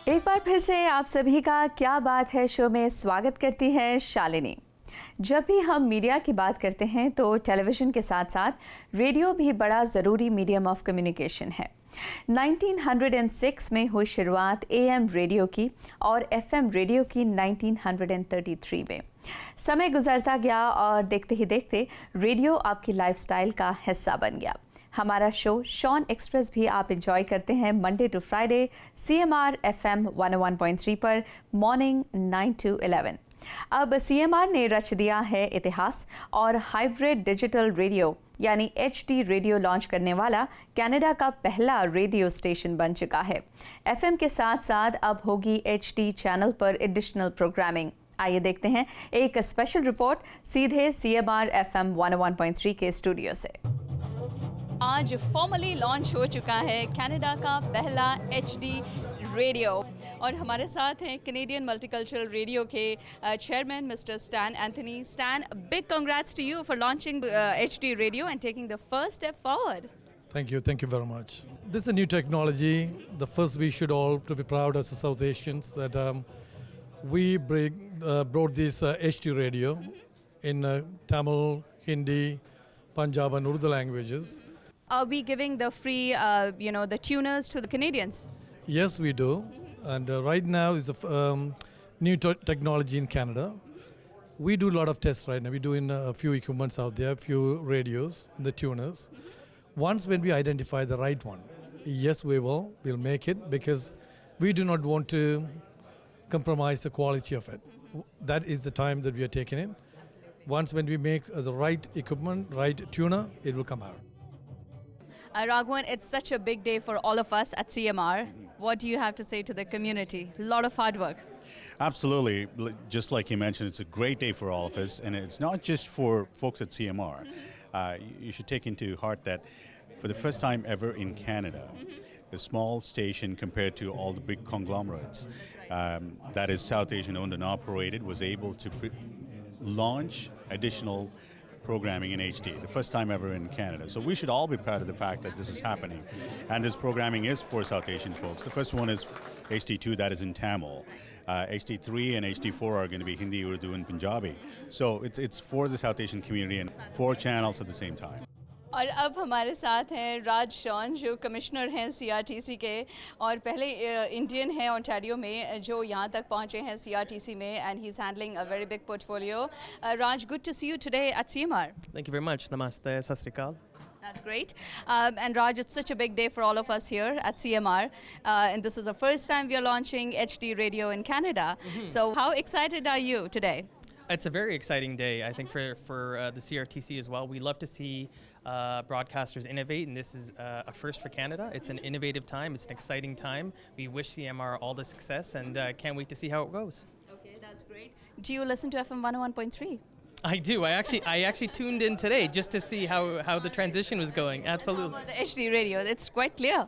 एक बार फिर से आप सभी का क्या बात है शो में स्वागत करती है शालिनी। जब भी हम मीडिया की बात करते हैं तो टेलीविज़न के साथ साथ रेडियो भी बड़ा ज़रूरी मीडियम ऑफ कम्युनिकेशन है। 1906 में हुई शुरुआत एएम रेडियो की और एफएम रेडियो की 1933 में। समय गुजरता गया और देखते ही देखते रेडियो आपकी लाइफस्टाइल का हिस्सा बन गया। हमारा शो शॉन एक्सप्रेस भी आप एंजॉय करते हैं Monday to Friday CMR FM 101.3 पर मॉर्निंग 9 to 11। अब CMR ने रच दिया है इतिहास और हाइब्रिड डिजिटल रेडियो यानी HD रेडियो लॉन्च करने वाला कनाडा का पहला रेडियो स्टेशन बन चुका है। FM के साथ साथ अब होगी HD चैनल पर एडिशनल प्रोग्रामिंग। आइए देखते हैं एक स्पेशल रिपोर्ट सीधे CMR FM 101.3 के स्टूडियो से। आज फॉर्मली लॉन्च हो चुका है कनाडा का पहला HD रेडियो और हमारे साथ हैं कैनेडियन मल्टीकल्चरल रेडियो के chairman mister Stan Anthony. Stan, big congrats to you for launching HD radio and taking the first step forward. Thank you very much. This is a new technology. The first we should all to be proud as South Asians that we brought this HD radio in Tamil, Hindi, Punjab and Urdu languages. Are we giving the free, the tuners to the Canadians? Yes, we do. And right now is a new technology in Canada. We do a lot of tests right now. We're doing a few equipments out there, a few radios, and the tuners. Once when we identify the right one, yes, we'll make it because we do not want to compromise the quality of it. That is the time that we are taking it. Once when we make the right equipment, right tuner, it will come out. Raghavan, it's such a big day for all of us at CMR. What do you have to say to the community? A lot of hard work. Absolutely. Just like you mentioned, it's a great day for all of us, and it's not just for folks at CMR. You should take into heart that for the first time ever in Canada, a small station compared to all the big conglomerates that is South Asian owned and operated was able to launch additional programming in HD, the first time ever in Canada. So we should all be proud of the fact that this is happening. And this programming is for South Asian folks. The first one is HD2, that is in Tamil. HD3 and HD4 are going to be Hindi, Urdu and Punjabi. So it's for the South Asian community and 4 channels at the same time. और अब हमारे साथ हैं राज Shawn जो commissioner हैं CRTC के और पहले इंडियन हैं ओंटारियो में जो यहाँ तक पहुँचे हैं CRTC में and he's handling a very big portfolio. Raj, good to see you today at CMR. Thank you very much. Namaste, Sat Sri Akal. That's great. And Raj, it's such a big day for all of us here at CMR. And this is the first time we are launching HD radio in Canada. So how excited are you today? It's a very exciting day, I think, for the CRTC as well. We love to see broadcasters innovate, and this is a first for Canada. It's an innovative time. It's an exciting time. We wish CMR all the success, and can't wait to see how it goes. Okay, that's great. Do you listen to FM 101.3? I do. I actually tuned in today just to see how the transition was going. Absolutely. How about the HD radio? It's quite clear.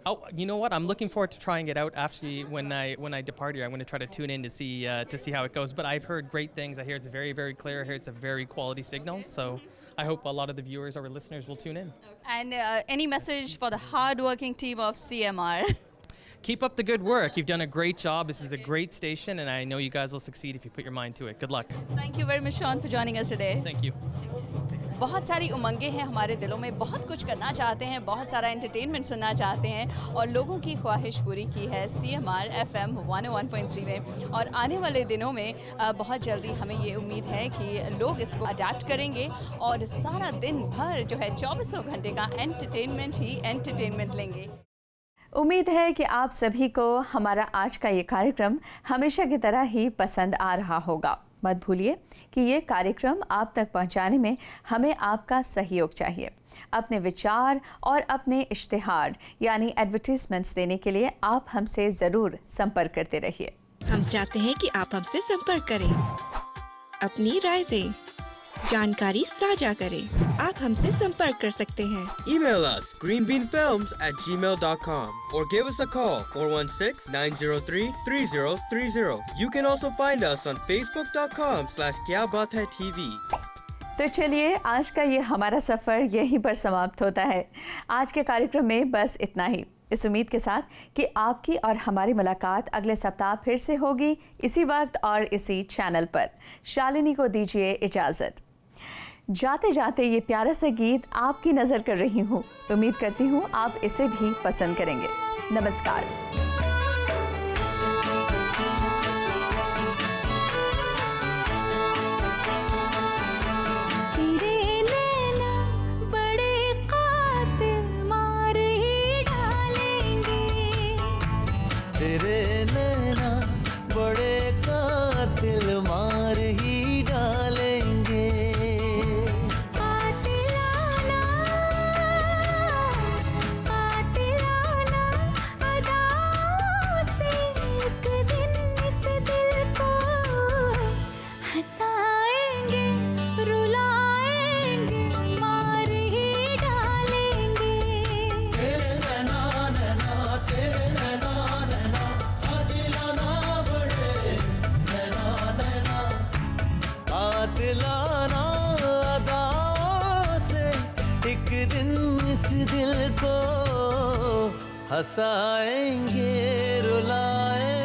Oh, you know what? I'm looking forward to trying it out. Actually, when I depart here, I'm going to try to tune in to see how it goes. But I've heard great things. I hear it's very, very clear. I hear it's a very quality signal. So I hope a lot of the viewers or listeners will tune in. And any message for the hard-working team of CMR? Keep up the good work. You've done a great job. This is a great station, and I know you guys will succeed if you put your mind to it. Good luck. Thank you very much, Sean, for joining us today. Thank you. बहुत सारी उमंगें हैं हमारे दिलों में, बहुत कुछ करना चाहते हैं, बहुत सारा एंटरटेनमेंट सुनना चाहते हैं और लोगों की ख्वाहिश पूरी की है CMR FM 101.3 में। और आने वाले दिनों में बहुत जल्दी हमें ये उम्मीद है कि लोग इसको अडैप्ट करेंगे और सारा दिन भर जो है 24 घंटे का एंटरटेनमेंट ही एंटरटेनमेंट लेंगे। उम्मीद है कि आप सभी को हमारा आज का ये कार्यक्रम हमेशा की तरह ही पसंद आ रहा होगा। मत भूलिए कि ये कार्यक्रम आप तक पहुंचाने में हमें आपका सहयोग चाहिए। अपने विचार और अपने इश्तिहार यानी एडवर्टाइजमेंट्स देने के लिए आप हमसे ज़रूर संपर्क करते रहिए। हम चाहते हैं कि आप हमसे संपर्क करें, अपनी राय दें, जानकारी साझा करें। आप हमसे संपर्क कर सकते हैं। Email us greenbeanfilms@gmail.com or give us a call 416-903-3030. You can also find us on facebook.com/kyabaathaitv. तो चलिए आज का ये हमारा सफ़र यहीं पर समाप्त होता है। आज के कार्यक्रम में बस इतना ही। इस उम्मीद के साथ कि आपकी और हमारी मुलाकात अगले सप्ताह फिर से होगी इसी वक्त और इसी चैनल पर। शालिनी को दीजिए इजाज़त। जाते जाते ये प्यारा सा गीत आपकी नज़र कर रही हूँ। उम्मीद करती हूँ आप इसे भी पसंद करेंगे। नमस्कार। तेरे नैना बड़े कातिल मार ही डालेंगे। कातिलाना अदाओं से एक दिन इस दिल को हंसाएंगे, रुलाएंगे, मार ही डालेंगे। तेरे नैना नैना तेरे नैना दिलाना अदाओं से एक दिन इस दिल को हंसाएंगे, रुलाएंगे।